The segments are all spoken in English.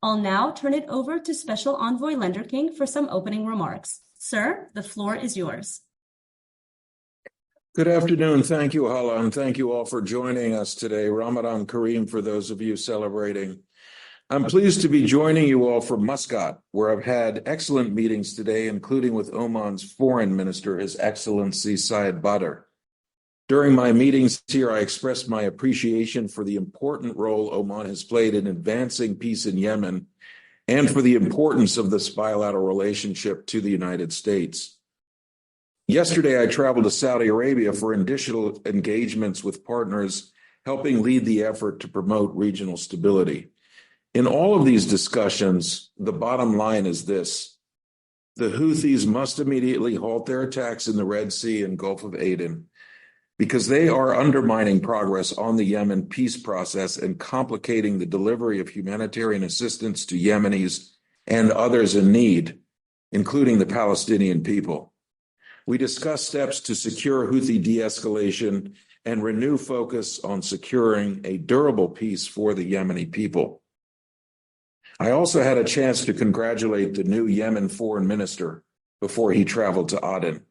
I'll now turn it over to Special Envoy Lenderking for some opening remarks. Sir, the floor is yours. Good afternoon. Thank you, Hala, and thank you all for joining us today. Ramadan Kareem for those of you celebrating. I'm pleased to be joining you all from Muscat, where I've had excellent meetings today, including with Oman's Foreign Minister, His Excellency Syed Badr. During my meetings here, I expressed my appreciation for the important role Oman has played in advancing peace in Yemen and for the importance of this bilateral relationship to the United States. Yesterday, I traveled to Saudi Arabia for additional engagements with partners helping lead the effort to promote regional stability. In all of these discussions, the bottom line is this: the Houthis must immediately halt their attacks in the Red Sea and Gulf of Aden, because they are undermining progress on the Yemen peace process and complicating the delivery of humanitarian assistance to Yemenis and others in need, including the Palestinian people. We discussed steps to secure Houthi de-escalation and renew focus on securing a durable peace for the Yemeni people. I also had a chance to congratulate the new Yemen foreign minister before he traveled to Aden.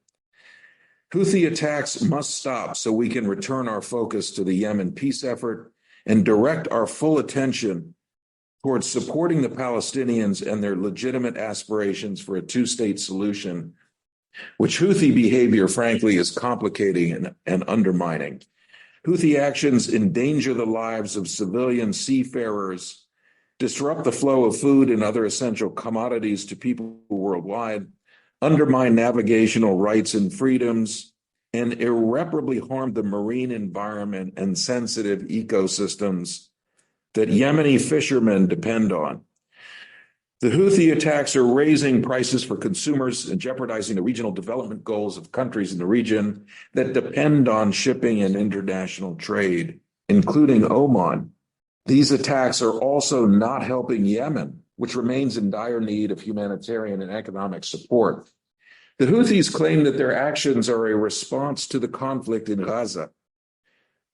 Houthi attacks must stop so we can return our focus to the Yemen peace effort and direct our full attention towards supporting the Palestinians and their legitimate aspirations for a two-state solution, which Houthi behavior, frankly, is complicating and undermining. Houthi actions endanger the lives of civilian seafarers, disrupt the flow of food and other essential commodities to people worldwide, undermine navigational rights and freedoms, and irreparably harm the marine environment and sensitive ecosystems that Yemeni fishermen depend on. The Houthi attacks are raising prices for consumers and jeopardizing the regional development goals of countries in the region that depend on shipping and international trade, including Oman. These attacks are also not helping Yemen, which remains in dire need of humanitarian and economic support. The Houthis claim that their actions are a response to the conflict in Gaza,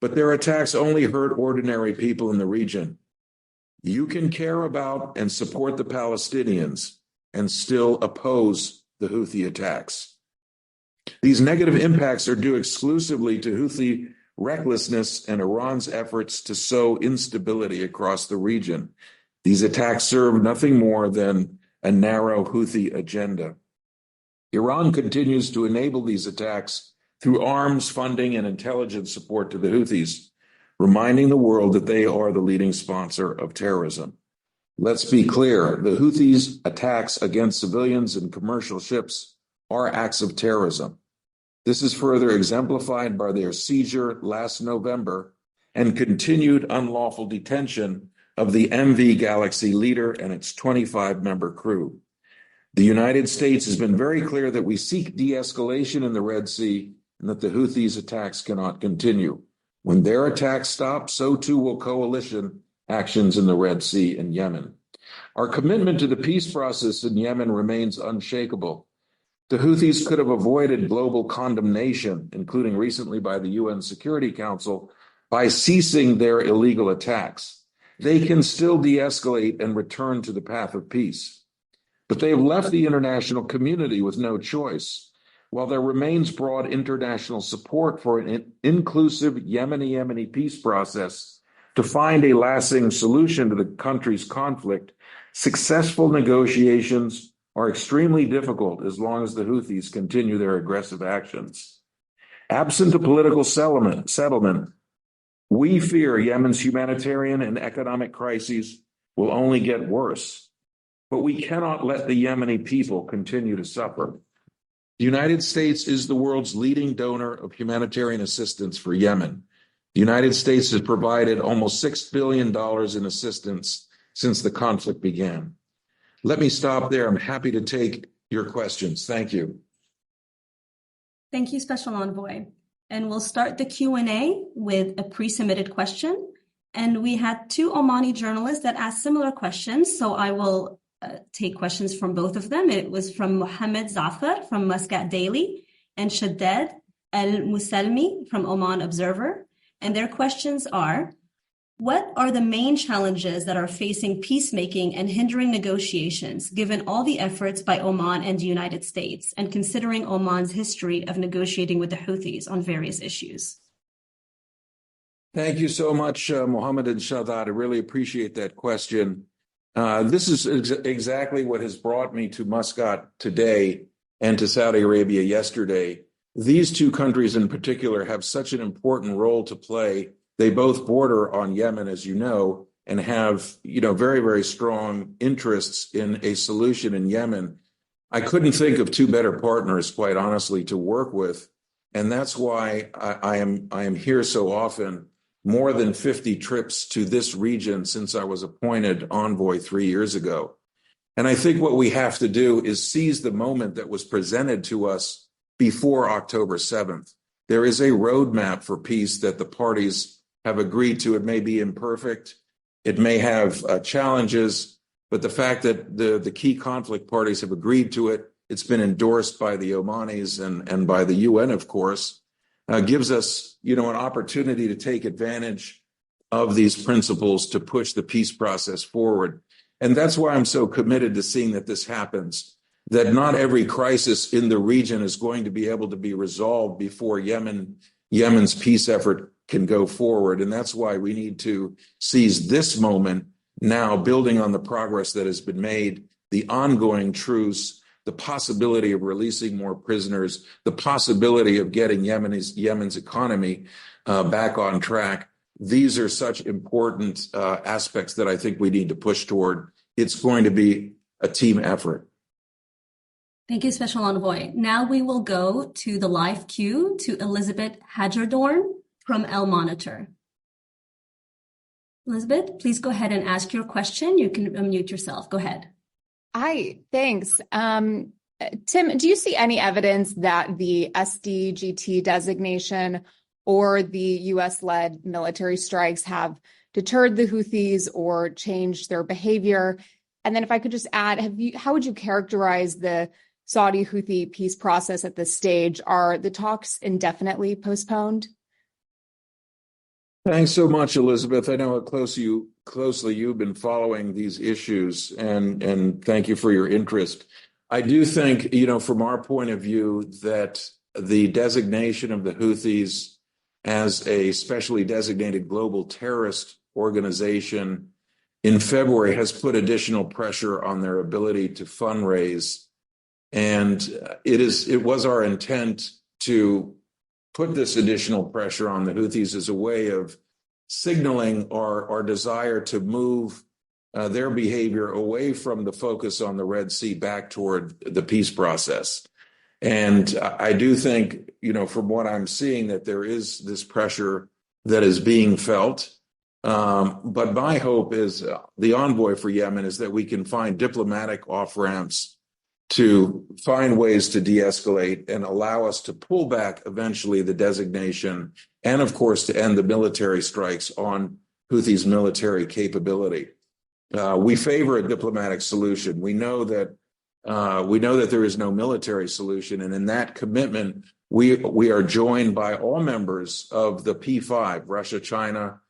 but their attacks only hurt ordinary people in the region. You can care about and support the Palestinians and still oppose the Houthi attacks. These negative impacts are due exclusively to Houthi recklessness and Iran's efforts to sow instability across the region. These attacks serve nothing more than a narrow Houthi agenda. Iran continues to enable these attacks through arms, funding, and intelligence support to the Houthis, reminding the world that they are the leading sponsor of terrorism. Let's be clear, the Houthis' attacks against civilians and commercial ships are acts of terrorism. This is further exemplified by their seizure last November and continued unlawful detention of the MV Galaxy leader and its 25-member crew. The United States has been very clear that we seek de-escalation in the Red Sea and that the Houthis' attacks cannot continue. When their attacks stop, so too will coalition actions in the Red Sea and Yemen. Our commitment to the peace process in Yemen remains unshakable. The Houthis could have avoided global condemnation, including recently by the UN Security Council, by ceasing their illegal attacks. They can still de-escalate and return to the path of peace. But they have left the international community with no choice. While there remains broad international support for an inclusive Yemeni peace process to find a lasting solution to the country's conflict, successful negotiations are extremely difficult as long as the Houthis continue their aggressive actions. Absent a political settlement, we fear Yemen's humanitarian and economic crises will only get worse. But we cannot let the Yemeni people continue to suffer. The United States is the world's leading donor of humanitarian assistance for Yemen. The United States has provided almost $6 billion in assistance since the conflict began. Let me stop there. I'm happy to take your questions. Thank you. Thank you, Special Envoy. And we'll start the Q&A with a pre-submitted question. And we had two Omani journalists that asked similar questions, so I will take questions from both of them. It was from Mohammed Zafar from Muscat Daily and Shaddad Al-Musalmi from Oman Observer. And their questions are, What are the main challenges that are facing peacemaking and hindering negotiations, given all the efforts by Oman and the United States, and considering Oman's history of negotiating with the Houthis on various issues? Thank you so much, Mohammed and Shadad. I really appreciate that question. This is exactly what has brought me to Muscat today and to Saudi Arabia yesterday. These two countries in particular have such an important role to play. They both border on Yemen, as you know, and have, very, very strong interests in a solution in Yemen. I couldn't think of two better partners, quite honestly, to work with. And that's why I am here so often. More than 50 trips to this region since I was appointed envoy 3 years ago. And I think what we have to do is seize the moment that was presented to us before October 7th. There is a roadmap for peace that the parties have agreed to. It may be imperfect. It may have challenges, but the fact that the key conflict parties have agreed to it, it's been endorsed by the Omanis and by the UN, of course, gives us, an opportunity to take advantage of these principles to push the peace process forward. And that's why I'm so committed to seeing that this happens, that not every crisis in the region is going to be able to be resolved before Yemen's peace effort can go forward. And that's why we need to seize this moment now, building on the progress that has been made, the ongoing truce, the possibility of releasing more prisoners, the possibility of getting Yemen's economy back on track. These are such important aspects that I think we need to push toward. It's going to be a team effort. Thank you, Special Envoy. Now we will go to the live queue to Elizabeth Hagerdorn from El Monitor. Elizabeth, please go ahead and ask your question. You can unmute yourself. Go ahead. Hi, thanks. Tim, do you see any evidence that the SDGT designation or the U.S.-led military strikes have deterred the Houthis or changed their behavior? And then if I could just add, how would you characterize the Saudi-Houthi peace process at this stage? Are the talks indefinitely postponed? Thanks so much, Elizabeth. I know how closely you've been following these issues, and thank you for your interest. I do think, from our point of view, that the designation of the Houthis as a specially designated global terrorist organization in February has put additional pressure on their ability to fundraise. And it was our intent to put this additional pressure on the Houthis as a way of signaling our desire to move their behavior away from the focus on the Red Sea back toward the peace process. And I do think, from what I'm seeing, that there is this pressure that is being felt. But my hope is the envoy for Yemen is that we can find diplomatic off-ramps to find ways to de-escalate and allow us to pull back eventually the designation and, of course, to end the military strikes on Houthis' military capability. We favor a diplomatic solution. We know that there is no military solution, and in that commitment, we are joined by all members of the P5: Russia, China,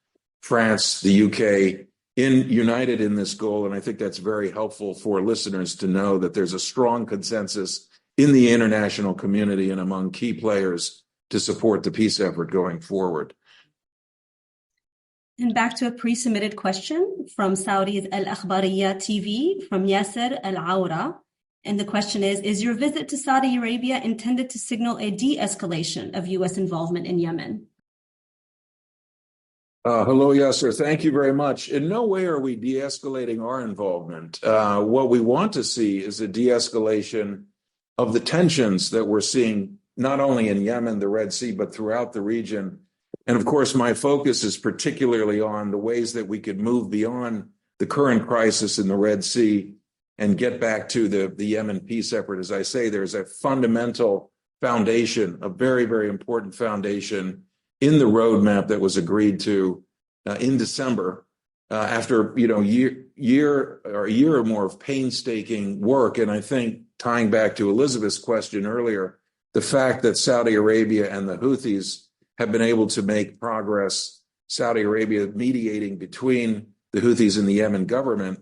France, the UK, united in this goal. And I think that's very helpful for listeners to know that there's a strong consensus in the international community and among key players to support the peace effort going forward. And back to a pre-submitted question from Saudi's Al Akhbariyya TV from Yasser Al Awra. And the question is your visit to Saudi Arabia intended to signal a de-escalation of U.S. involvement in Yemen? Hello, Yasser. Thank you very much. In no way are we de-escalating our involvement. What we want to see is a de-escalation of the tensions that we're seeing not only in Yemen, the Red Sea, but throughout the region. And of course, my focus is particularly on the ways that we could move beyond the current crisis in the Red Sea and get back to the Yemen peace effort. As I say, there's a fundamental foundation, a very, very important foundation in the roadmap that was agreed to in December after a year or more of painstaking work. And I think, tying back to Elizabeth's question earlier, the fact that Saudi Arabia and the Houthis have been able to make progress Saudi Arabia mediating between the Houthis and the Yemen government,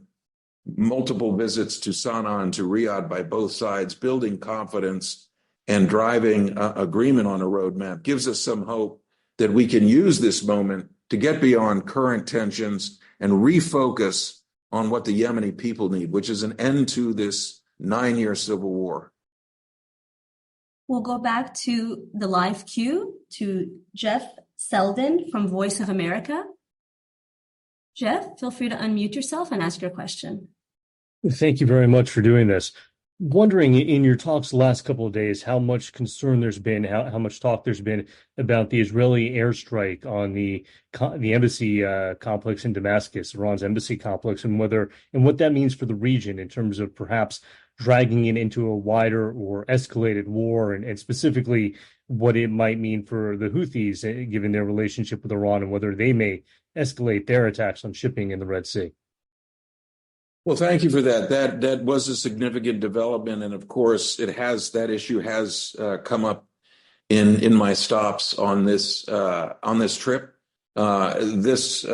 multiple visits to Sana'a and to Riyadh by both sides, building confidence and driving agreement on a roadmap gives us some hope that we can use this moment to get beyond current tensions and refocus on what the Yemeni people need, which is an end to this 9-year civil war. We'll go back to the live queue to Jeff Selden from Voice of America. Jeff, feel free to unmute yourself and ask your question. Thank you very much for doing this. Wondering in your talks the last couple of days, how much concern there's been, how much talk there's been about the Israeli airstrike on the embassy complex in Damascus, Iran's embassy complex, and what that means for the region in terms of perhaps dragging it into a wider or escalated war, and specifically what it might mean for the Houthis, given their relationship with Iran, and whether they may escalate their attacks on shipping in the Red Sea. Well, thank you for that. That was a significant development, and of course, that issue has come up in my stops on this trip. This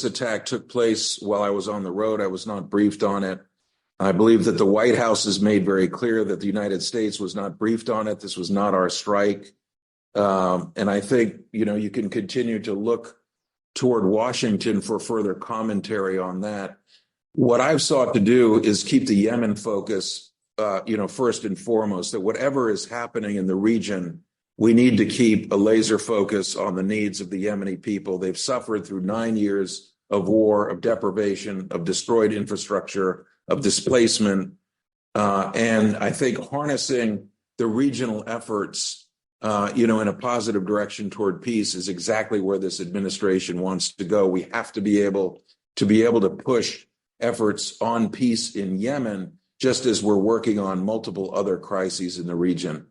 attack took place while I was on the road. I was not briefed on it. I believe that the White House has made very clear that the United States was not briefed on it. This was not our strike, and I think you can continue to look toward Washington for further commentary on that. What I've sought to do is keep the Yemen focus, first and foremost, that whatever is happening in the region, we need to keep a laser focus on the needs of the Yemeni people. They've suffered through 9 years of war, of deprivation, of destroyed infrastructure, of displacement. And I think harnessing the regional efforts, in a positive direction toward peace is exactly where this administration wants to go. We have to be able to push efforts on peace in Yemen, just as we're working on multiple other crises in the region.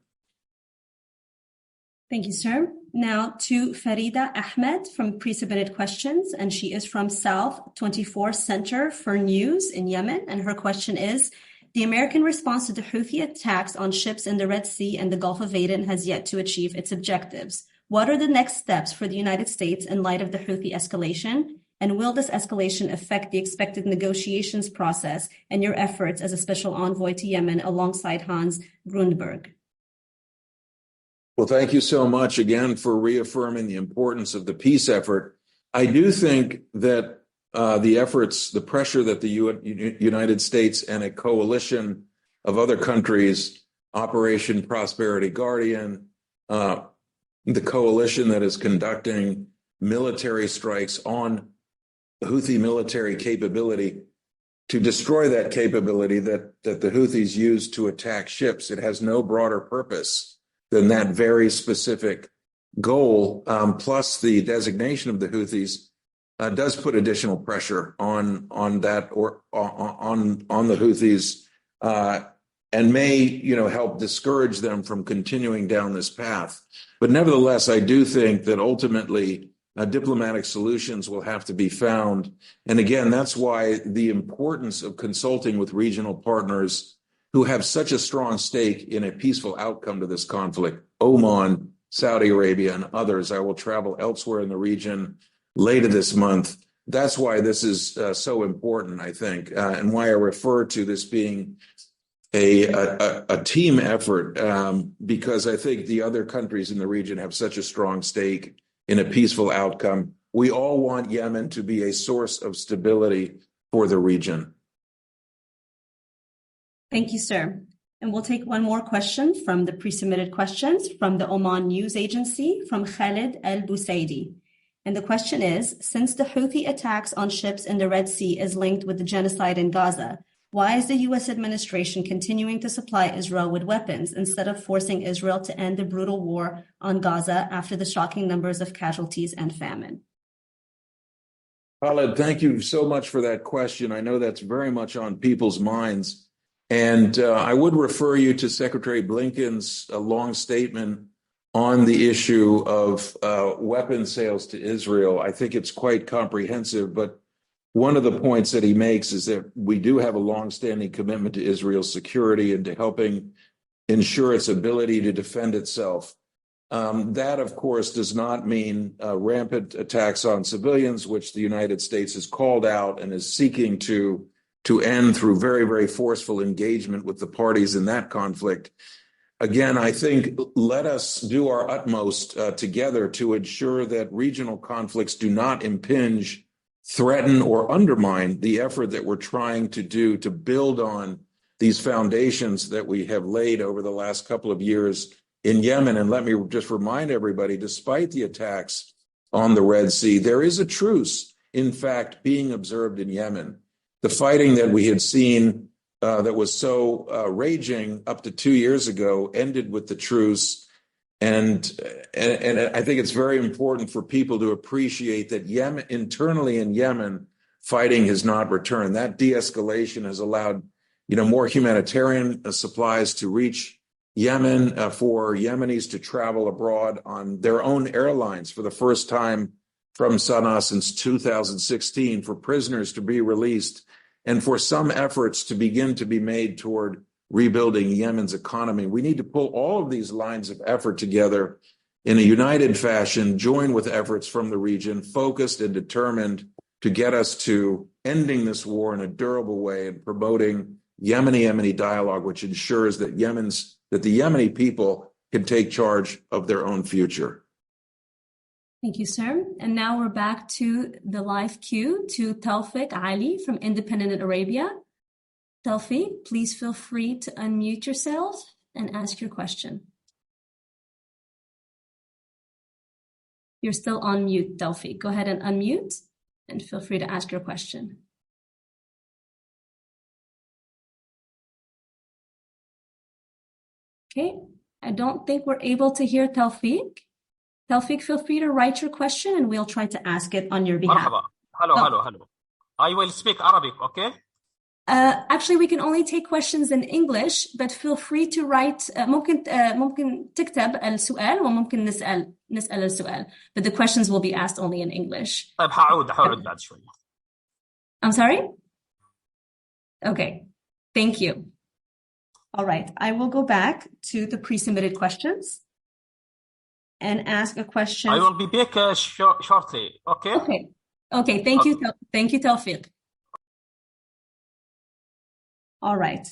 Thank you, sir. Now to Farida Ahmed from Pre-Submitted Questions, and she is from South 24 Center for News in Yemen. And her question is, the American response to the Houthi attacks on ships in the Red Sea and the Gulf of Aden has yet to achieve its objectives. What are the next steps for the United States in light of the Houthi escalation? And will this escalation affect the expected negotiations process and your efforts as a special envoy to Yemen alongside Hans Grundberg? Well, thank you so much again for reaffirming the importance of the peace effort. I do think that the pressure that the United States and a coalition of other countries, Operation Prosperity Guardian, the coalition that is conducting military strikes on Houthi military capability to destroy that capability that the Houthis use to attack ships. It has no broader purpose than that very specific goal. Plus, the designation of the Houthis does put additional pressure on that or on the Houthis and may help discourage them from continuing down this path. But nevertheless, I do think that ultimately diplomatic solutions will have to be found. And again, that's why the importance of consulting with regional partners who have such a strong stake in a peaceful outcome to this conflict, Oman, Saudi Arabia, and others. I will travel elsewhere in the region later this month. That's why this is so important, I think, and why I refer to this being a team effort, because I think the other countries in the region have such a strong stake in a peaceful outcome. We all want Yemen to be a source of stability for the region. Thank you, sir. And we'll take one more question from the pre-submitted questions from the Oman News Agency from Khalid Al-Busaidi. And the question is, since the Houthi attacks on ships in the Red Sea is linked with the genocide in Gaza, why is the U.S. administration continuing to supply Israel with weapons instead of forcing Israel to end the brutal war on Gaza after the shocking numbers of casualties and famine? Khalid, thank you so much for that question. I know that's very much on people's minds. And I would refer you to Secretary Blinken's long statement on the issue of weapon sales to Israel. I think it's quite comprehensive, but one of the points that he makes is that we do have a longstanding commitment to Israel's security and to helping ensure its ability to defend itself. That, of course, does not mean rampant attacks on civilians, which the United States has called out and is seeking to end through very, very forceful engagement with the parties in that conflict. Again, I think let us do our utmost together to ensure that regional conflicts do not impinge, threaten, or undermine the effort that we're trying to do to build on these foundations that we have laid over the last couple of years in Yemen. And let me just remind everybody, despite the attacks on the Red Sea, there is a truce, in fact, being observed in Yemen. The fighting that we had seen that was so raging up to 2 years ago ended with the truce. And I think it's very important for people to appreciate that Yemen, internally in Yemen, fighting has not returned. That de-escalation has allowed, more humanitarian supplies to reach Yemen, for Yemenis to travel abroad on their own airlines for the first time from Sana'a since 2016, for prisoners to be released, and for some efforts to begin to be made toward rebuilding Yemen's economy. We need to pull all of these lines of effort together in a united fashion, join with efforts from the region, focused and determined to get us to ending this war in a durable way and promoting Yemeni dialogue, which ensures that the Yemeni people can take charge of their own future. Thank you, sir. And now we're back to the live queue to Tawfiq Ali from Independent Arabia. Tawfiq, please feel free to unmute yourself and ask your question. You're still on mute, Tawfiq. Go ahead and unmute and feel free to ask your question. Okay, I don't think we're able to hear Tawfiq. Tawfiq, feel free to write your question and we'll try to ask it on your behalf. Marhaba. Hello. I will speak Arabic, okay? Actually, we can only take questions in English, but feel free to write. ممكن تكتب السؤال وممكن نسأل السؤال. But the questions will be asked only in English. طيب هعود بعد شوي. I'm sorry? Okay, thank you. All right, I will go back to the pre-submitted questions and ask a question. I will be back shortly, okay? Okay, thank you. Thank you, Tawfiq. All right,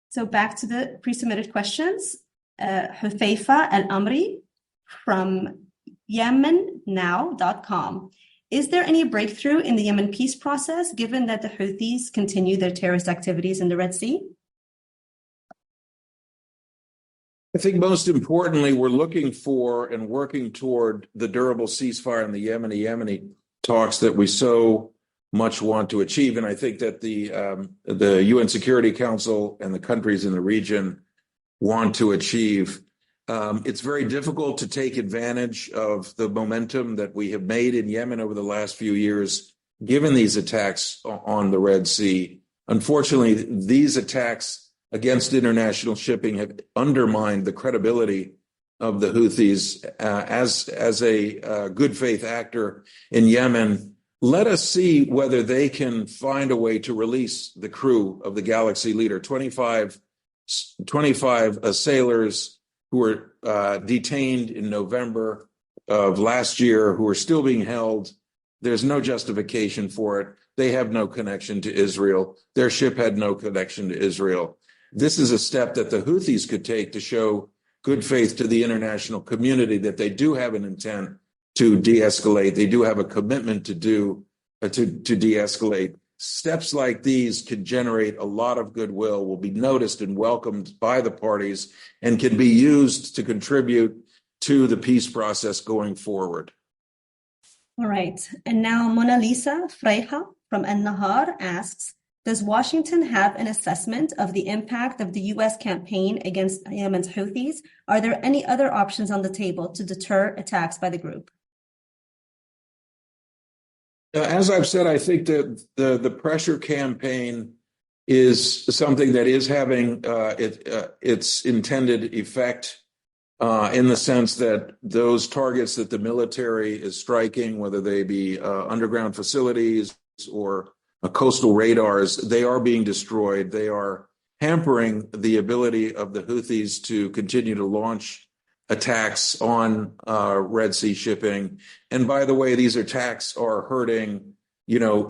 so back to the pre-submitted questions. Hufayfa Al-Amri from YemenNow.com. Is there any breakthrough in the Yemen peace process, given that the Huthis continue their terrorist activities in the Red Sea? I think most importantly, we're looking for and working toward the durable ceasefire in the Yemeni talks that we so much want to achieve. And I think that the UN Security Council and the countries in the region want to achieve. It's very difficult to take advantage of the momentum that we have made in Yemen over the last few years, given these attacks on the Red Sea. Unfortunately, these attacks against international shipping have undermined the credibility of the Huthis as a good faith actor in Yemen. Let us see whether they can find a way to release the crew of the Galaxy Leader, 25 sailors who were detained in November of last year, who are still being held. There's no justification for it. They have no connection to Israel. Their ship had no connection to Israel. This is a step that the Huthis could take to show good faith to the international community that they do have an intent to de-escalate. They do have a commitment to de-escalate. Steps like these can generate a lot of goodwill, will be noticed and welcomed by the parties, and can be used to contribute to the peace process going forward. All right. And now Mona Lisa Freiha from An-Nahar asks, does Washington have an assessment of the impact of the U.S. campaign against Yemen's Houthis? Are there any other options on the table to deter attacks by the group? As I've said, I think that the pressure campaign is something that is having its intended effect in the sense that those targets that the military is striking, whether they be underground facilities or coastal radars, they are being destroyed. They are hampering the ability of the Houthis to continue to launch attacks on Red Sea shipping. And by the way, these attacks are hurting,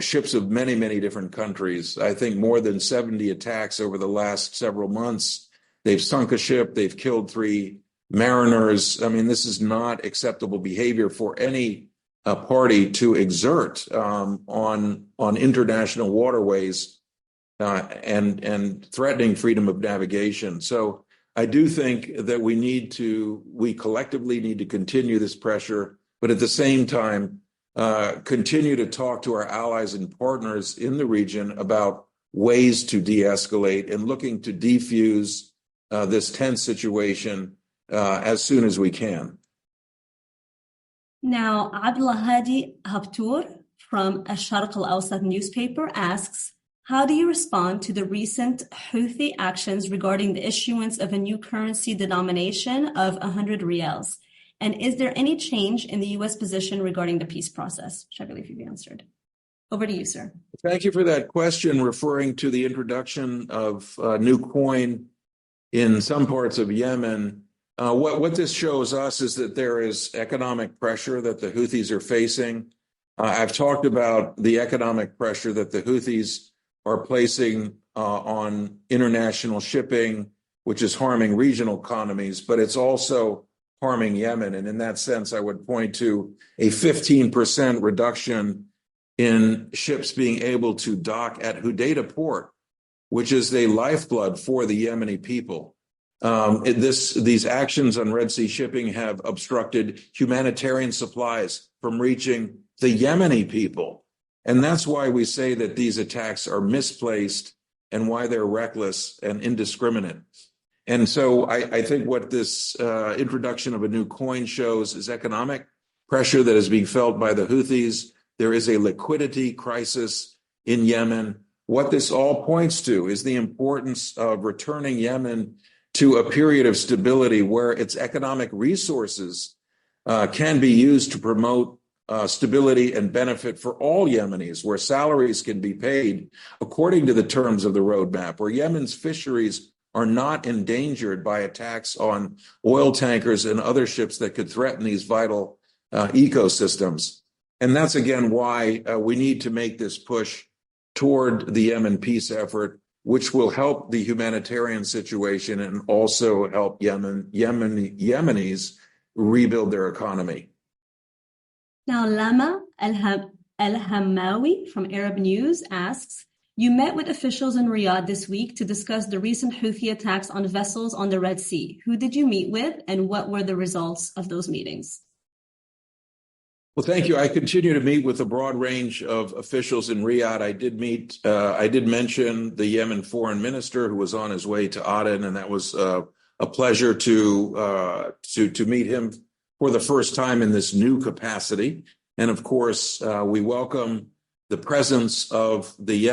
ships of many, many different countries. I think more than 70 attacks over the last several months. They've sunk a ship. They've killed 3 mariners. I mean, this is not acceptable behavior for any party to exert on international waterways and threatening freedom of navigation. So I do think that we collectively need to continue this pressure, but at the same time, continue to talk to our allies and partners in the region about ways to de-escalate and looking to defuse this tense situation as soon as we can. Now, Abdulhadi Habtour from Al-Sharq Al-Awsat newspaper asks, how do you respond to the recent Houthi actions regarding the issuance of a new currency denomination of 100 riyals? And is there any change in the U.S. position regarding the peace process? Which I believe you've answered. Over to you, sir. Thank you for that question, referring to the introduction of a new coin in some parts of Yemen. What this shows us is that there is economic pressure that the Houthis are facing. I've talked about the economic pressure that the Houthis are placing on international shipping, which is harming regional economies, but it's also harming Yemen. And in that sense, I would point to a 15% reduction in ships being able to dock at Hodeidah port, which is the lifeblood for the Yemeni people. These actions on Red Sea shipping have obstructed humanitarian supplies from reaching the Yemeni people. And that's why we say that these attacks are misplaced and why they're reckless and indiscriminate. And so I think what this introduction of a new coin shows is economic pressure that is being felt by the Houthis. There is a liquidity crisis in Yemen. What this all points to is the importance of returning Yemen to a period of stability where its economic resources can be used to promote stability and benefit for all Yemenis, where salaries can be paid according to the terms of the roadmap, where Yemen's fisheries are not endangered by attacks on oil tankers and other ships that could threaten these vital ecosystems. And that's, again, why we need to make this push toward the Yemen peace effort, which will help the humanitarian situation and also help Yemenis rebuild their economy. Now, Lama Al-Hamawi from Arab News asks, you met with officials in Riyadh this week to discuss the recent Houthi attacks on vessels on the Red Sea. Who did you meet with, and what were the results of those meetings? Well, thank you. I continue to meet with a broad range of officials in Riyadh. I did mention the Yemen foreign minister who was on his way to Aden, and that was a pleasure to meet him for the first time in this new capacity. And of course, we welcome the presence of the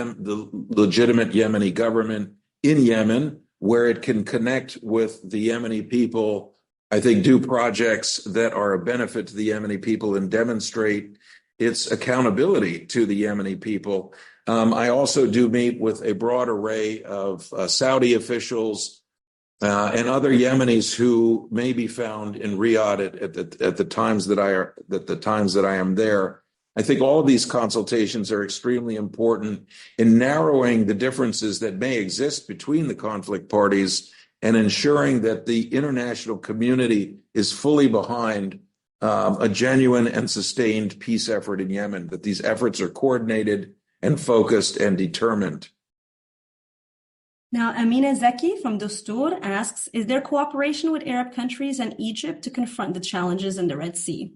legitimate Yemeni government in Yemen, where it can connect with the Yemeni people, I think, do projects that are a benefit to the Yemeni people and demonstrate its accountability to the Yemeni people. I also do meet with a broad array of Saudi officials and other Yemenis who may be found in Riyadh at the times that I am there. I think all of these consultations are extremely important in narrowing the differences that may exist between the conflict parties and ensuring that the international community is fully behind a genuine and sustained peace effort in Yemen, that these efforts are coordinated and focused and determined. Now, Amina Zaki from Dastur asks, is there cooperation with Arab countries and Egypt to confront the challenges in the Red Sea?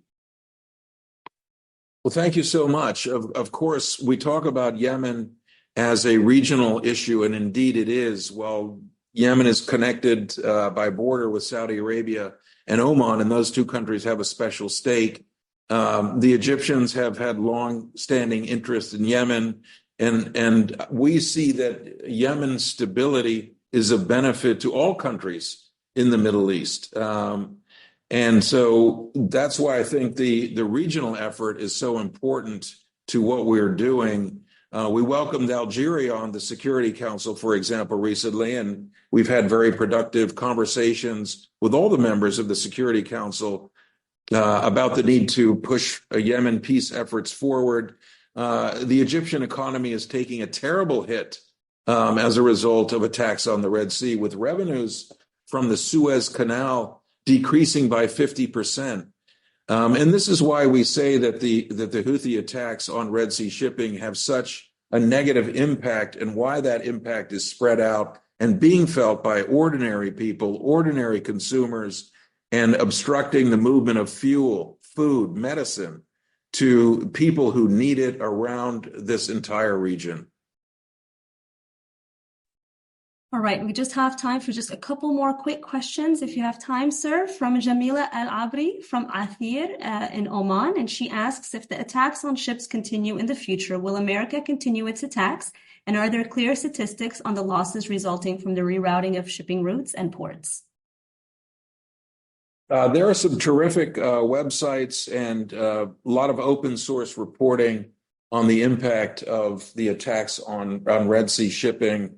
Well, thank you so much. Of course, we talk about Yemen as a regional issue, and indeed it is. Well, Yemen is connected by border with Saudi Arabia and Oman, and those two countries have a special stake. The Egyptians have had long-standing interest in Yemen, and we see that Yemen's stability is of benefit to all countries in the Middle East. And so that's why I think the regional effort is so important to what we're doing. We welcomed Algeria on the Security Council, for example, recently, and we've had very productive conversations with all the members of the Security Council about the need to push Yemen peace efforts forward. The Egyptian economy is taking a terrible hit as a result of attacks on the Red Sea, with revenues from the Suez Canal decreasing by 50%. And this is why we say that the Houthi attacks on Red Sea shipping have such a negative impact, and why that impact is spread out and being felt by ordinary people, ordinary consumers, and obstructing the movement of fuel, food, medicine to people who need it around this entire region. All right, we just have time for just a couple more quick questions, if you have time, sir, from Jamila Al-Abri from Athir in Oman. And she asks, if the attacks on ships continue in the future, will America continue its attacks? And are there clear statistics on the losses resulting from the rerouting of shipping routes and ports? There are some terrific websites and a lot of open source reporting on the impact of the attacks on Red Sea shipping.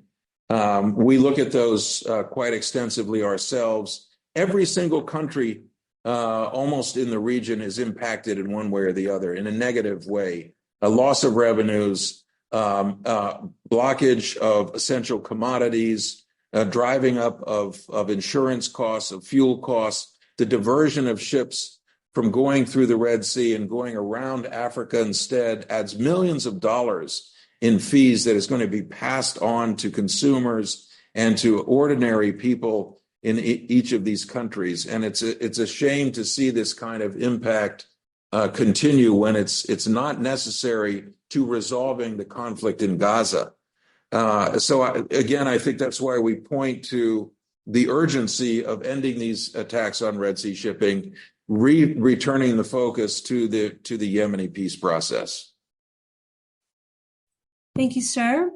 We look at those quite extensively ourselves. Every single country almost in the region is impacted in one way or the other, in a negative way. A loss of revenues, blockage of essential commodities, driving up of insurance costs, of fuel costs, the diversion of ships from going through the Red Sea and going around Africa instead adds millions of dollars in fees that is going to be passed on to consumers and to ordinary people in each of these countries. And it's a shame to see this kind of impact continue when it's not necessary to resolving the conflict in Gaza. I think that's why we point to the urgency of ending these attacks on Red Sea shipping, returning the focus to the Yemeni peace process. Thank you, sir.